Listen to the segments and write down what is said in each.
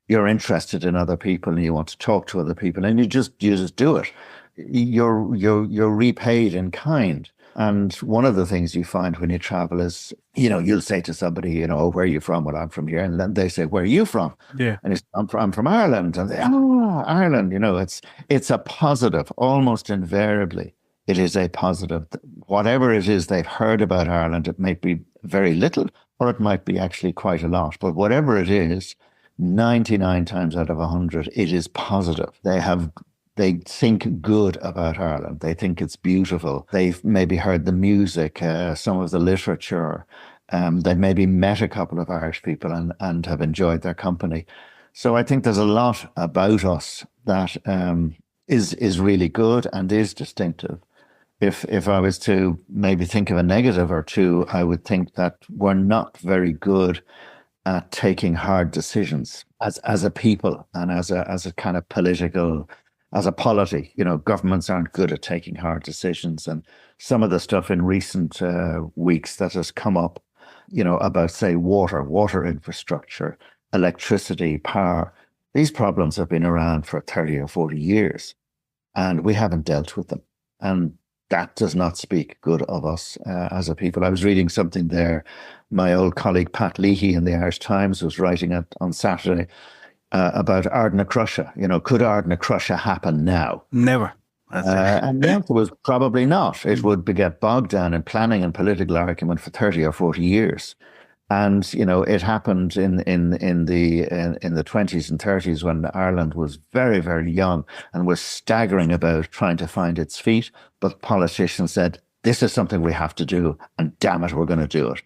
you're interested in other people and you want to talk to other people, and you just do it. You're repaid in kind. And one of the things you find when you travel is, you'll say to somebody, "Oh, where are you from?" "Well, I'm from here." And then they say, "Where are you from?" Yeah. And I'm from Ireland. And they, "Oh, Ireland." It's a positive, almost invariably. It is a positive. Whatever it is they've heard about Ireland, it might be very little, or it might be actually quite a lot. But whatever it is, 99 times out of 100, it is positive. They think good about Ireland. They think it's beautiful. They've maybe heard the music, some of the literature. They've maybe met a couple of Irish people and have enjoyed their company. So I think there's a lot about us that is really good and is distinctive. If I was to maybe think of a negative or two, I would think that we're not very good at taking hard decisions as a people and as a kind of political, as a polity. Governments aren't good at taking hard decisions. And some of the stuff in recent weeks that has come up, about, say, water infrastructure, electricity, power, these problems have been around for 30 or 40 years, and we haven't dealt with them. And that does not speak good of us as a people. I was reading something there. My old colleague Pat Leahy in the Irish Times was writing it on Saturday about Ardnacrusha. Could Ardnacrusha happen now? Never. And the answer was probably not. It would get bogged down in planning and political argument for 30 or 40 years. And, it happened in the 20s and 30s when Ireland was very, very young and was staggering about trying to find its feet. But politicians said, "This is something we have to do, and damn it, we're going to do it."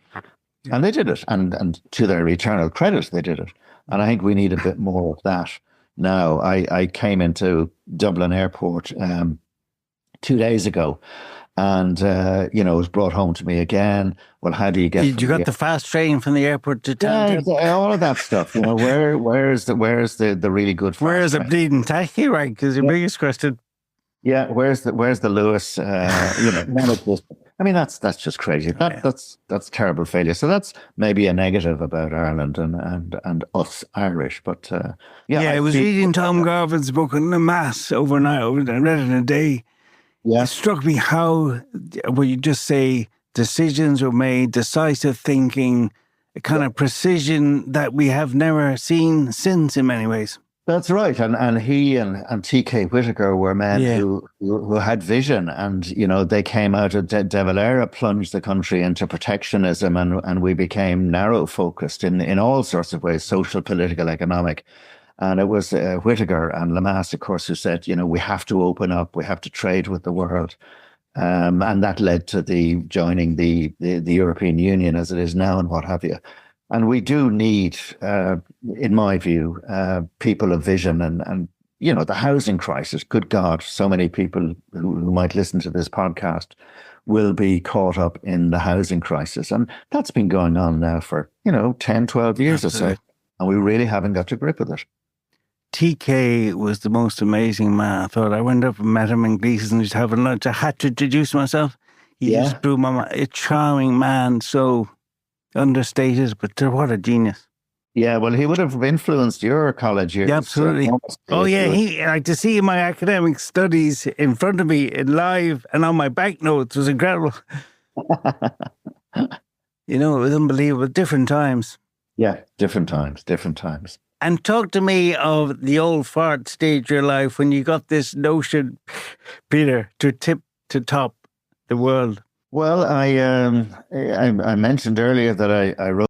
And they did it. And to their eternal credit, they did it. And I think we need a bit more of that now. I came into Dublin Airport 2 days ago. And, it was brought home to me again. Well, how do you get... You got the fast train from the airport to town? Yeah, all of that stuff. Where's the really good fast Where's the train? bleeding taxi rank? Because your biggest question. Yeah, where's the Lewis? None of this. I mean, that's just crazy. That's terrible failure. So that's maybe a negative about Ireland and us Irish. But I was reading Tom Garvin's book on the mass overnight. I read it in a day. Yeah. It struck me how, you just say decisions were made, decisive thinking, a kind of precision that we have never seen since in many ways. That's right. And he and T.K. Whitaker were men who had vision, and, they came out of De Valera, plunged the country into protectionism, and we became narrow focused in all sorts of ways, social, political, economic. And it was Whitaker and Lamass, of course, who said, we have to open up, we have to trade with the world. And that led to the joining the European Union as it is now and what have you. And we do need, in my view, people of vision and the housing crisis. Good God, so many people who might listen to this podcast will be caught up in the housing crisis. And that's been going on now for, 10, 12 years or so. And we really haven't got to grip with it. TK was the most amazing man. I thought I went up and met him in Gleason's, just having lunch. I had to introduce myself. He just blew my mind. A charming man, so understated, but what a genius. Yeah, well, he would have influenced your college years. Yeah, absolutely. To see my academic studies in front of me in live and on my banknotes was incredible. It was unbelievable. Different times. Yeah, different times. And talk to me of the old fart stage of your life when you got this notion, Peter, to top the world. Well, I mentioned earlier that I wrote